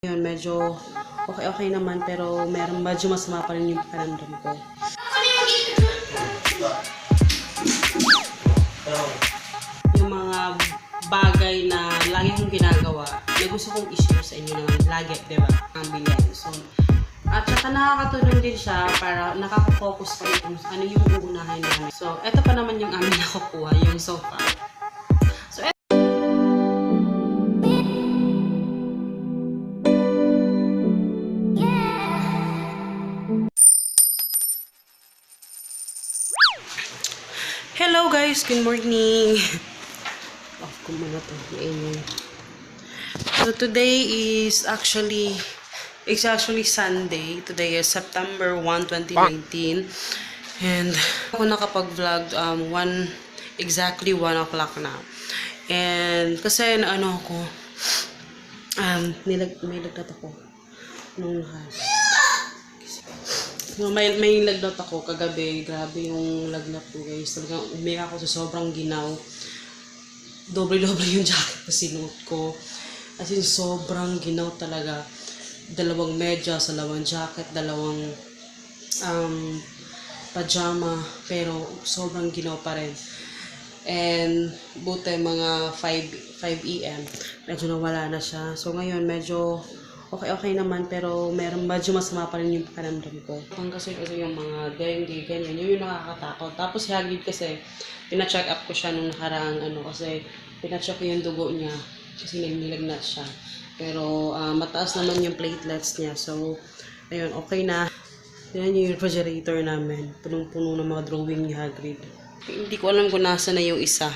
Yun, medyo okay naman pero medyo masama pa rin yung pakiramdam ko. Yung mga bagay na lagi kong ginagawa na gusto kong i-share sa inyo naman lagi, diba? Ang bilyan. So, at saka nakakatulong din siya para nakaka-focus kami kung ano yung uunahin namin. So, eto pa naman yung amin nakukuha, yung sofa. So, hello guys! Good morning! Off ko muna to. So today is actually Sunday. Today is September 1, 2019. And ako nakapag-vlog exactly 1 o'clock na. And kasi ano ako may lagnat ako nung may lagnat ako kagabi. Grabe yung lagnat ko guys. Talagang umiyak ako sa sobrang ginaw. Doble-doble yung jacket na sinuot ko. As in, sobrang ginaw talaga. 2 medyas, 2 jacket, 2 pajama. Pero sobrang ginaw pa rin. And buti mga 5 AM. Medyo nawala na siya. So ngayon, medyo okay naman pero medyo masama pa rin yung pakiramdam ko. Kasi yung mga dengue, ganyan, yun yung nakakatakot. Tapos si Hagrid kasi, pina-check up ko siya nung nakaraang kasi pina-check ko yung dugo niya kasi nilagnat siya. Pero mataas naman yung platelets niya. So, ayun, okay na. Yan yung refrigerator namin. Punong-puno ng mga drawing ni Hagrid. Hindi ko alam kung nasa na yung isa.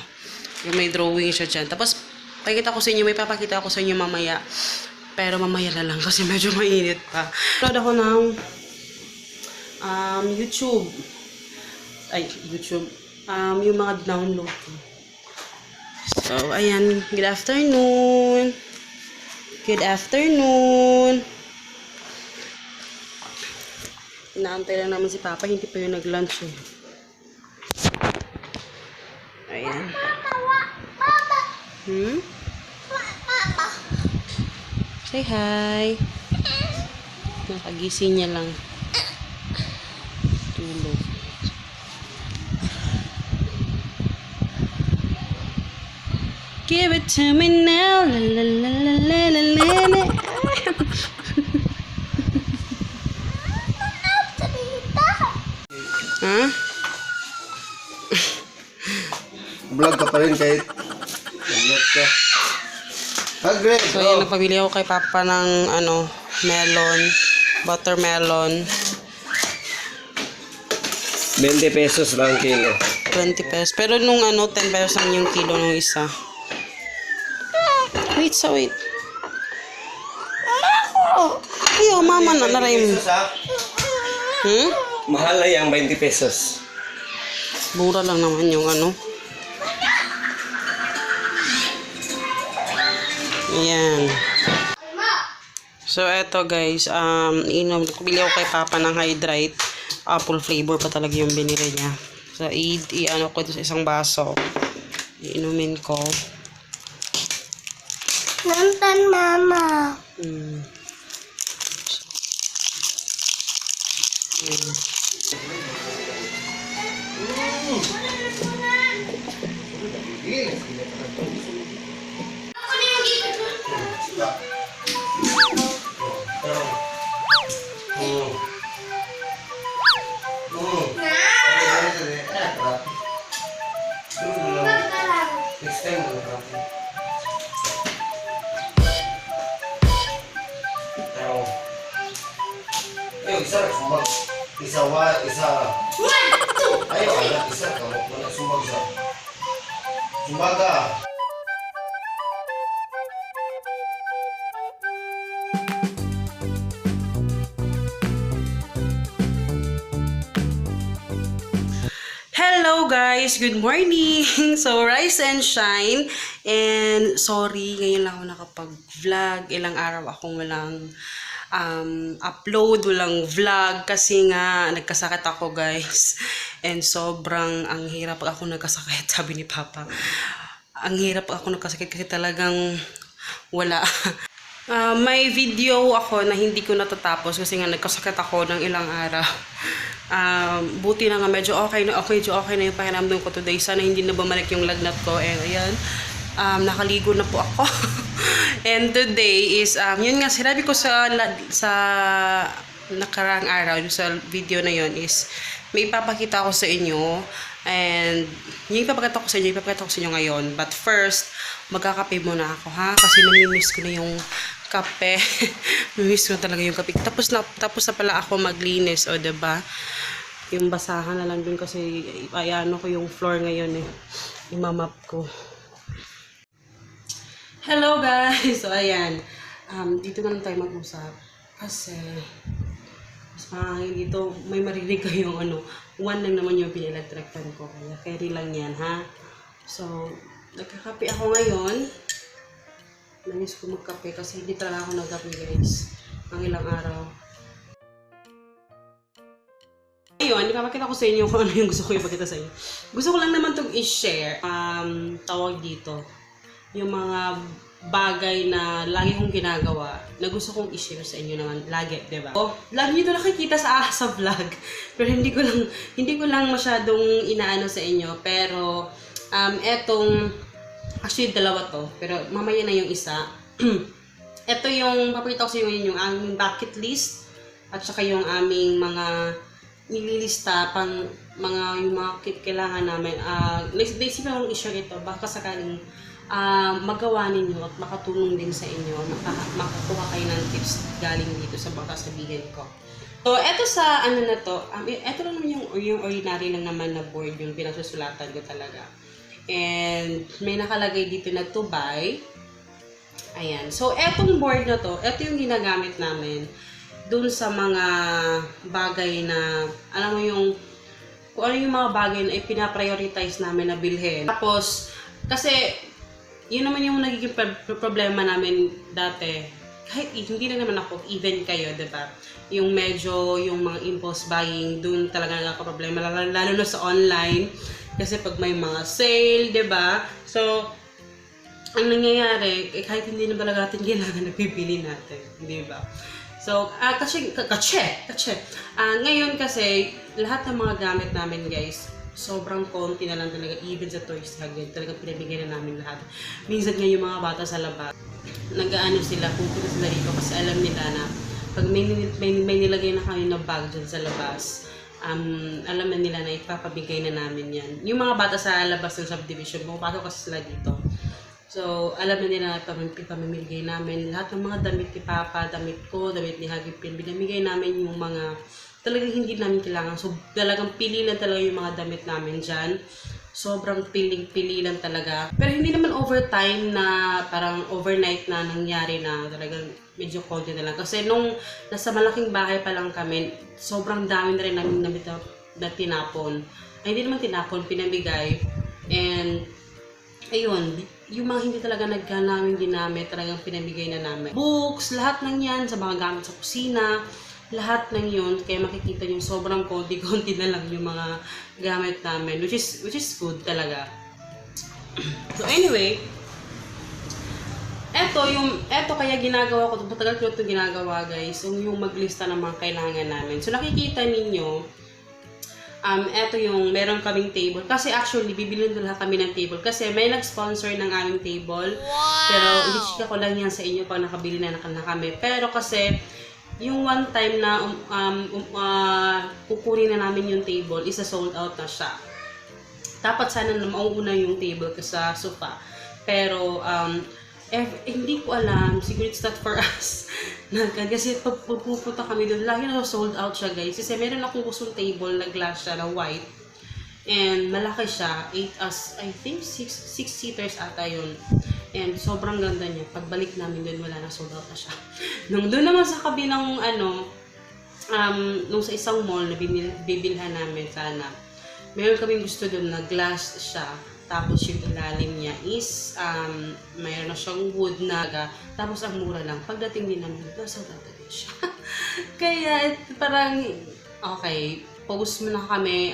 Yung may drawing siya dyan. Tapos, pakita ko sa inyo, may papakita ko sa inyo mamaya. Pero mamaya na lang kasi medyo mainit pa. Upload ako ng YouTube. Yung mga download ko. So, ayan. Good afternoon. Good afternoon. Inaantay lang naman si Papa. Hindi pa yung nag-lunch eh. Ayan. Say hi. Nakagising niya lang. Tulog. Give it to me now. La la la la la la la. Ha? Vlog ka pa rin kahit vlog ka. Hagrid! So, yan, nagpabili ako kay Papa ng melon, watermelon. 20 pesos lang kilo. 20 pesos. Pero nung 10 pesos lang yung kilo nung isa. Wait. Ayaw, mama na naray mo. Mahal na yung 20 pesos. Mura lang naman yung Ayan. So, eto guys. Bili ako kay Papa ng Hydrate. Apple flavor pa talaga yung binili niya. So, i-ano ko ito sa isang baso. Iinumin ko. Nantan, Mama. Ayo, anak isa, kamu mana sumbag sa. Sumbaga. Hello guys! Good morning! So, rise and shine. And sorry, ngayon lang ako nakapag-vlog. Ilang araw akong walang upload, walang vlog kasi nga nagkasakit ako guys. And sobrang ang hirap pag ako nagkasakit, sabi ni Papa. Ang hirap pag ako nagkasakit kasi talagang wala. May video ako na hindi ko natatapos kasi nga nagkasakit ako ng ilang araw. Buti na nga medyo okay na yung pakiramdam ko today. Sana hindi na bumalik yung lagnat ko. And ayan, nakaligo na po ako. And today is, yun nga, sinabi ko sa nakaraang araw, sa video na yun is, may ipapakita ko sa inyo. And yung ipapakita ko sa inyo ngayon. But first, magkakape muna ako ha. Kasi namimiss ko na yung kape. Namimiss ko na talaga yung kape. Tapos na pala ako maglinis. O diba? Yung basahan na lang dun kasi ayano ko yung floor ngayon eh. Imamap ko. Hello guys! So ayan. Dito na lang tayo mag-usap. Kasi mas mahangin dito. May marinig kayong one lang naman yung pinaelectrictan ko. Kaya carry lang yan ha. So, nagkakape ako ngayon. Namiss ko magkape kasi hindi talaga ako nagkape guys. Ang ilang araw. Ngayon, ipapakita ko sa inyo kung ano yung gusto ko ipakita sa inyo. Gusto ko lang naman itong i-share. Tawag dito. Yung mga bagay na lagi kong ginagawa na gusto kong i-share sa inyo naman lagi, diba? Lagi nyo ito nakikita sa vlog. Pero hindi ko lang masyadong inaano sa inyo. Pero, actually dalawa to. Pero mamaya na yung isa. Ito yung, papakita ko sa inyo yung aming bucket list. At saka yung aming mga nililista yung mga kailangan namin. Naisip lang i-share ito. Baka sakaling magawa ninyo at makatulong din sa inyo, makakuha kayo ng tips galing dito sa mga sabihin ko. So, eto sa na to, eto lang naman yung ordinary lang naman na board, yung pinasusulatan ko talaga. And may nakalagay dito na to buy. Ayan. So, etong board na to, eto yung ginagamit namin dun sa mga bagay na, alam mo yung, kung ano yung mga bagay na ipinaprioritize namin na bilhin. Tapos, kasi, yun naman yung nagiging problema namin dati. Kahit hindi na naman ako, even kayo, diba? Yung medyo, yung mga impulse buying, dun talaga nagkakaproblema. Lalo na sa online. Kasi pag may mga sale, diba? So, ang nangyayari, kahit hindi na talaga natin kailangan napipili natin. Diba? So, ngayon kasi, lahat ng mga gamit namin, guys, sobrang konti na lang talaga, even sa toys agad, talagang pinabigay na namin lahat. Minsan nga yung mga bata sa labas, nag-aano sila, pupunta sila rito kasi alam nila na pag may nilagay na kami na bag dyan sa labas, alam na nila na ipapabigay na namin yan. Yung mga bata sa labas ng subdivision, pumapasok kasi sila dito. So, alam na nila na ipamimigay namin. Lahat ng mga damit ni Papa, damit ko, damit ni Hagipin, binamigay namin yung mga talagang hindi namin kailangan. So, talagang pili lang talaga yung mga damit namin dyan. Sobrang pili lang talaga. Pero hindi naman overtime na parang overnight na nangyari na talagang medyo konti na lang. Kasi nung nasa malaking bahay pa lang kami, sobrang dami na rin namin na tinapon. Ay, hindi naman tinapon, pinamigay. And, ayun, yung mga hindi talaga namin ginamit, talagang pinamigay na namin. Books, lahat ng yan, sa mga gamit sa kusina, lahat ng yun, kaya makikita yung sobrang konti-konti na lang yung mga gamit namin, which is good talaga. So anyway, eto kaya ginagawa ko, matagal ko ito ginagawa guys, yung maglista ng mga kailangan namin. So nakikita ninyo, eto yung meron kaming table. Kasi actually, bibilin doon lahat kami ng table. Kasi may nag-sponsor ng aming table. Wow! Pero i-check ko lang yan sa inyo pag nakabili na kami. Pero kasi, yung one time na kukunin na namin yung table, isa sold out na siya. Dapat sana na mauuna yung table sa sofa. Pero, hindi ko alam, siguro it's not for us. Kasi pag pupunta kami doon, lagi na sold out siya guys. Kasi meron akong gustong table na glass siya, na white. And malaki siya, I think 6 seaters ata yun. And sobrang ganda niya. Pagbalik namin doon, wala na, sold out na siya. Nung doon naman sa kabilang nung sa isang mall na bibilhan namin sana, meron kaming gusto doon na glass siya. Tapos yung ilalim niya is, mayroon na siyang wood na, tapos ang mura lang. Pagdating din namin, sold out din siya. Kaya parang, okay, post mo na kami,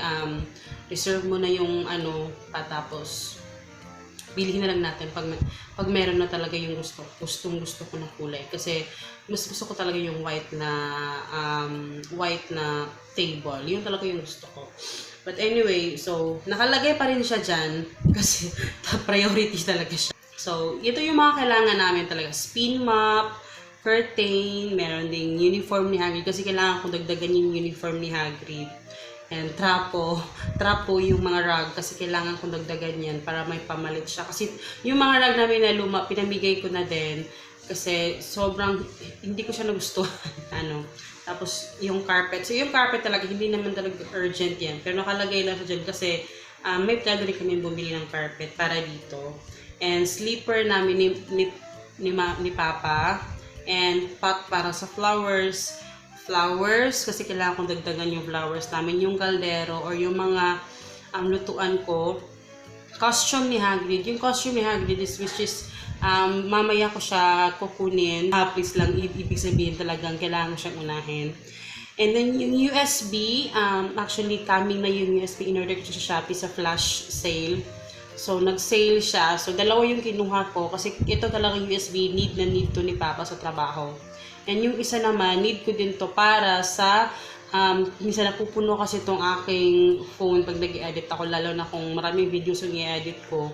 reserve mo na yung patapos Bilhin na lang natin pag meron na talaga yung gusto ko na kulay. Kasi mas gusto ko talaga yung white na table. Yun talaga yung gusto ko. But anyway, so nakalagay pa rin siya dyan kasi top priority talaga siya. So, ito yung mga kailangan namin talaga. Spin mop, curtain, meron ding uniform ni Hagrid kasi kailangan ko dagdagan yung uniform ni Hagrid. And trapo yung mga rug kasi kailangan kong dagdagan yan para may pamalit siya. Kasi yung mga rug namin na luma, pinamigay ko na din kasi sobrang hindi ko siya nagustuhan. Tapos yung carpet. So yung carpet talaga, hindi naman talaga urgent yan. Pero nakalagay lang siya dyan kasi may plano rin kami bumili ng carpet para dito. And slipper namin ni Papa. And pot para sa flowers kasi kailangan kong dagdagan yung flowers namin, yung kaldero or yung mga lutuan ko. Costume ni Hagrid. Yung costume ni Hagrid which is mamaya ko siya kukunin. Please lang, ibig sabihin talagang kailangan siyang unahin. And then yung USB, actually coming na yung USB, in-order ko sa Shopee sa flash sale. So nag-sale siya. So dalawa yung kinuha ko kasi ito talagang USB, need to ni Papa sa trabaho. And yung isa naman, need ko din to para sa, minsan napupuno kasi itong aking phone pag nag-edit ako, lalo na kung maraming videos yung i-edit ko.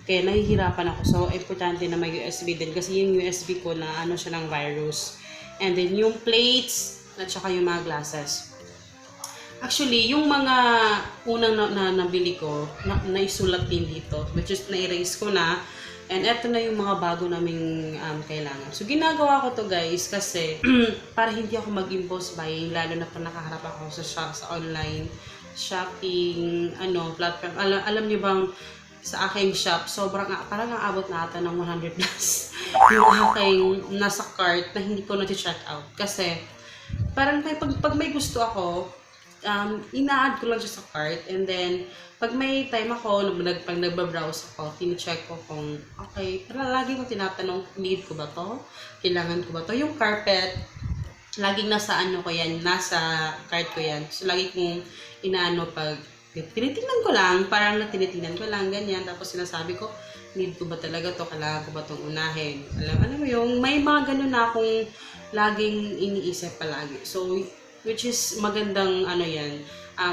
Kaya nahihirapan ako. So, importante na may USB din kasi yung USB ko na siya ng virus. And then yung plates, at saka yung mga glasses. Actually, yung mga unang nabili ko, naisulat din dito, which is na-erase ko na. And eto na yung mga bago naming kailangan. So, ginagawa ko to guys kasi para hindi ako mag-impulse buying, lalo na pag nakaharap ako sa online shopping, platform. Alam niyo bang sa aking shop, parang aabot na ata ng 100 plus yung aking nasa cart na hindi ko na-check out. Kasi, parang pag may gusto ako, ina-add ko lang siya sa cart, and then pag may time ako, pag nagbabrowse ako, tine-check ko kung okay, pero lagi ko tinatanong, need ko ba to? Kailangan ko ba to? Yung carpet, laging nasa ko yan, nasa cart ko yan. So lagi kong pag tinitingnan ko lang, parang tinitingnan ko lang, ganyan. Tapos sinasabi ko, need ko ba talaga to? Kailangan ko ba itong unahin? Alam mo yung, may mga ganun na akong laging iniisip palagi. So, which is magandang yan,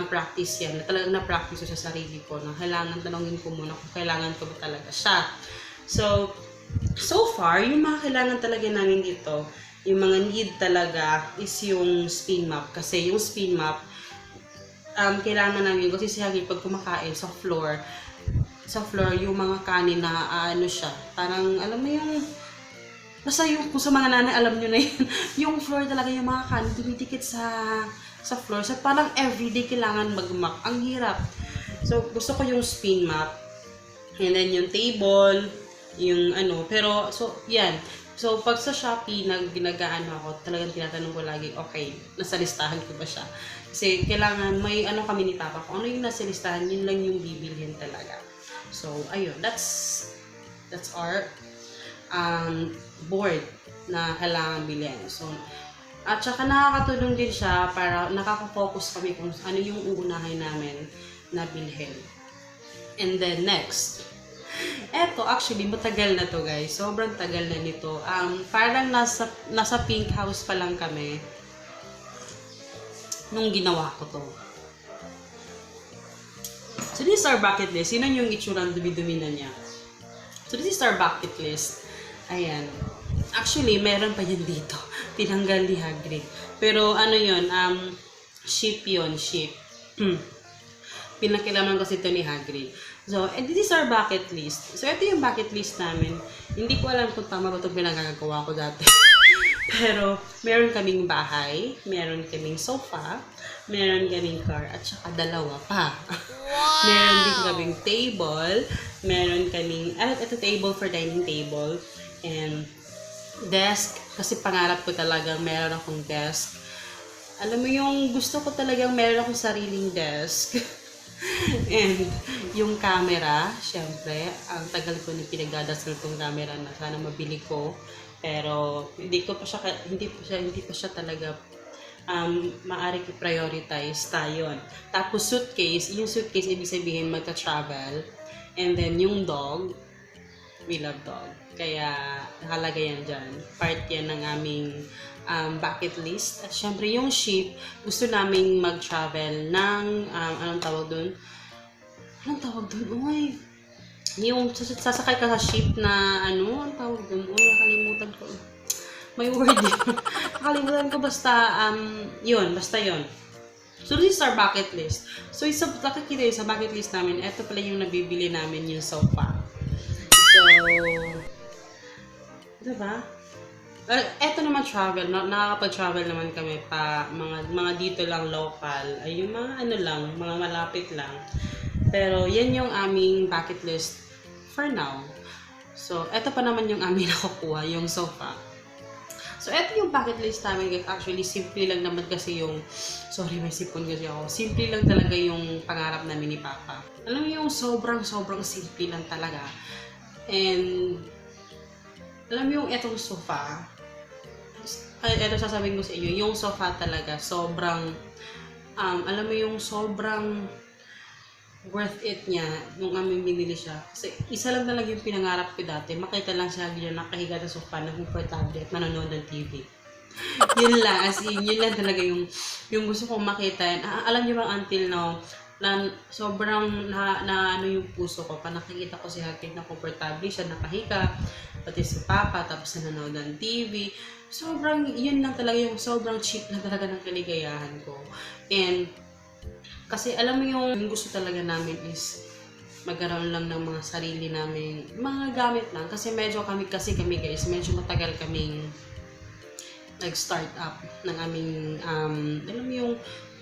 practice yan. Talagang na-practice ko sa sarili ko na kailangan tanongin ko muna kung kailangan ko ba talaga siya. So far, yung mga kailangan talaga namin dito, yung mga need talaga is yung spin mop. Kasi yung spin mop, kailangan namin, kasi si Hagrid pag kumakain sa floor, yung mga kanin na siya, parang alam mo yung basta yung, kung sa mga nanay, alam nyo na yun, yung floor talaga, yung mga kanin, dumidikit sa floor. So, parang everyday kailangan mag-mop. Ang hirap. So, gusto ko yung spin mop. And then, yung table, yung pero, so, yan. So, pag sa Shopee, ginagaan ako, talagang tinatanong ko lagi, okay, nasa listahan ko ba siya? Kasi, kailangan, may kami ni Papa, kung ano yung nasa listahan, yun lang yung bibilhin talaga. So, ayun, that's our board na kailangan bilhin. So, at saka nakakatulong din siya para nakaka-focus kami kung ano yung uunahin namin na bilhin. And then next, eto actually matagal na to guys. Sobrang tagal na nito. Parang nasa pink house pa lang kami nung ginawa ko to. So this is our bucket list. Sino yung itsurang dumi-dumi na niya? So this is our bucket list. Ayan. Actually, meron pa yan dito. Tinanggal ni Hagrid. Pero yun, ship yun, ship. Pinakilaman kasi ito ni Hagrid. So, and this is our bucket list. So, ito yung bucket list namin. Hindi ko alam kung tama ba itong pinagagawa ko dati. Pero, meron kaming bahay, meron kaming sofa, meron kaming car, at saka dalawa pa. Wow! Meron din kaming table, meron kaming, ito table for dining table, and desk, kasi pangarap ko talagang meron akong desk. Alam mo yung gusto ko talagang meron akong sariling desk. And yung camera, syempre, ang tagal ko na pinagdadasal tong camera na sana mabili ko. Pero hindi pa siya talaga maaari ko prioritize tayo. Tapos suitcase, yung suitcase ibig sabihin magta-travel. And then yung dog, We love dog. Kaya nakalaga yan dyan. Part yan ng aming bucket list. At syempre yung ship, gusto naming mag-travel ng, anong tawag dun? Anong tawag dun? Uy, yung sasakay ka sa ship na ano, ang tawag dun? Uy, nakalimutan ko. May word yun. Nakalimutan ko basta, basta yun. So, this is our bucket list. So, nakikita yun sa bucket list namin, eto pala yung nabibili namin yung sofa. So, diba? Eto naman travel, nakakapag-travel naman kami pa, mga dito lang local, ay yung mga ano lang, mga malapit lang. Pero, yan yung aming bucket list for now. So, eto pa naman yung aming nakukuha, yung sofa. So, eto yung bucket list namin, guys. Actually, simple lang naman kasi yung, sorry, may sipon kasi ako. Simple lang talaga yung pangarap namin ni Papa. Alam mo yung sobrang simple lang talaga. And, alam mo yung etong sofa, eto sasabihin ko sa inyo, yung sofa talaga, sobrang, alam mo yung sobrang worth it niya nung aming binili siya. Kasi isa lang talaga yung pinangarap ko dati. Makita lang siya yun nakahiga sa sofa na comfortable at nanonood ng TV. Yun lang, as in, yun lang talaga yung gusto kong makita. Alam niyo ba until now, sobrang na ano yung puso ko. Pa nakikita ko si Hagrid na comfortable siya nakahiga, pati si Papa, tapos nanonood ng TV. Sobrang, yun lang talaga yung sobrang cheap na talaga ng kaligayahan ko. And, kasi alam mo yung gusto talaga namin is magkaroon lang ng mga sarili namin, mga gamit lang. Kasi kami guys, medyo matagal kaming nag-start up ng aming, alam mo yung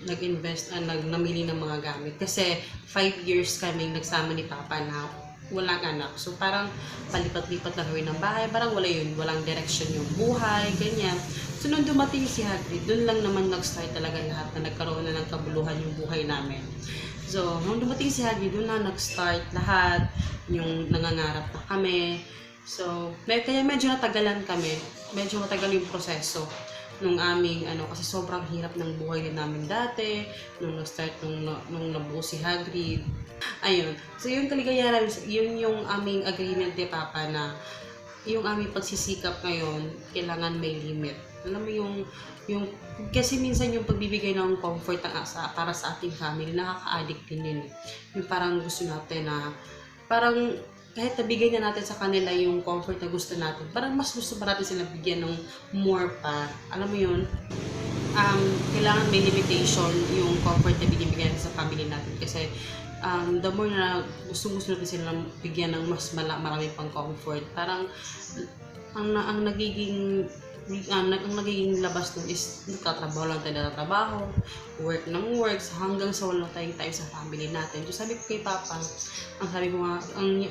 nag-invest, namili ng mga gamit. Kasi 5 years kaming nagsama ni Papa na walang anak. So parang palipat-lipat lang kami ng bahay, parang walang direction yung buhay, ganyan. So nung dumating si Hagrid, dun lang naman nag-start talaga lahat na nagkaroon na ng kabuluhan yung buhay namin. So nung dumating si Hagrid, dun na nag-start lahat, yung nangangarap na kami. So kaya medyo natagalan kami, medyo matagal yung proseso nung aming kasi sobrang hirap ng buhay din namin dati nung nag-start nung nabuo si Hagrid. Ayun. So yung kaligayahan namin, yun yung aming agreement ni Papa na yung aming pagsisikap ngayon, kailangan may limit. Alam mo yung kasi minsan yung pagbibigay ng comfort para sa ating family, nakaka-addict din yun. Yung parang gusto natin na parang kahit nabigay na natin sa kanila yung comfort na gusto natin, parang mas gusto pa natin sila bigyan ng more pa. Alam mo yun? Kailangan may limitation yung comfort na binibigyan sa family natin. Kasi the more na gusto natin sila bigyan ng mas marami pang comfort, parang ang nagiging labas nun is nagtatrabaho lang tayo na trabaho, work ng work, hanggang sa walang tayong time sa family natin. So sabi ko kay Papa, sabi ko nga, ang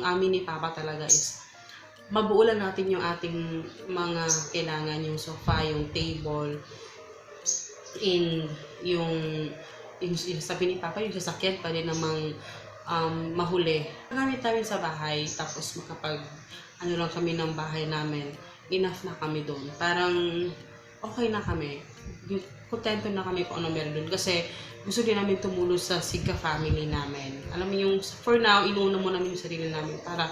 amin ni Papa talaga is mabuo lang natin yung ating mga kailangan, yung sofa, yung table, in yung sabi ni Papa, yung sasakyan pa rin namang mahuli. Gamit namin sa bahay, tapos lang kami ng bahay namin, enough na kami doon. Parang okay na kami. Kontento na kami kung ano meron doon. Kasi gusto din namin tumulong sa Sigka family namin. Alam mo yung, for now, inuuna mo namin yung sarili namin para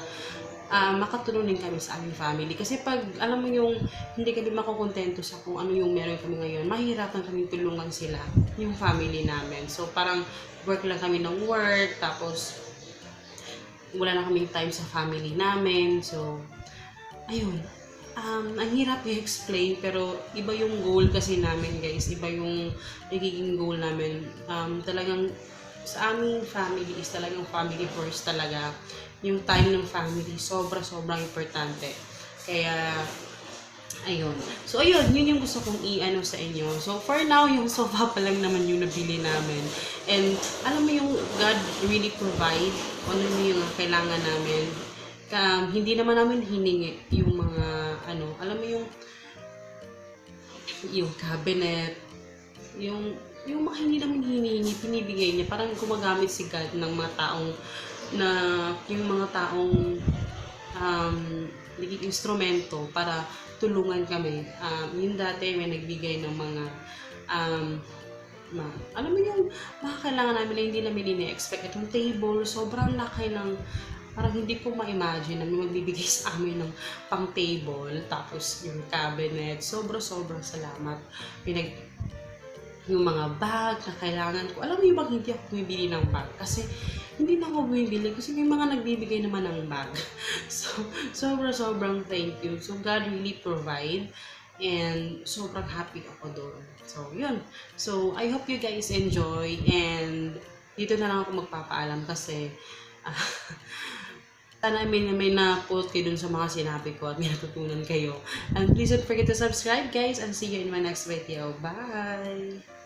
makatulong din kami sa aming family. Kasi pag, alam mo yung, hindi kami makukontento sa kung ano yung meron kami ngayon, mahirapan kami tulungan sila, yung family namin. So, parang work lang kami ng work, tapos wala na kaming time sa family namin. So, ayun. Ang hirap i-explain, pero iba yung goal kasi namin, guys. Iba yung nagiging goal namin. Talagang sa aming family is talagang family first talaga. Yung time ng family, sobrang importante. Kaya, ayun. So, ayun, yun yung gusto kong i-ano sa inyo. So, for now, yung sofa pa lang naman yung nabili namin. And, alam mo yung God really provide ano yung kailangan namin. Hindi naman namin hiningi yung mga, alam mo yung cabinet, yung mga hindi namin hinihingi, pinibigay niya. Parang gumagamit si God ng mga taong naging instrumento para tulungan kami. Yung dati may nagbigay ng mga alam mo yung mga kailangan namin na hindi namin ini-expect. Itong table, sobrang laki ng parang hindi ko ma-imagine na may magbibigay sa amin ng pang table, tapos yung cabinet. Sobrang salamat. Yung mga bag na kailangan ko. Alam mo yung bag, hindi ako bumibili ng bag. Kasi hindi na ako bumibili. Kasi may mga nagbibigay naman ng bag. So, sobrang thank you. So, God really provide. And sobrang happy ako doon. So, yun. So, I hope you guys enjoy. And dito na lang ako magpapaalam kasi sana may na-quote kayo dun sa mga sinabi ko at may natutunan kayo. And please don't forget to subscribe, guys. And see you in my next video. Bye!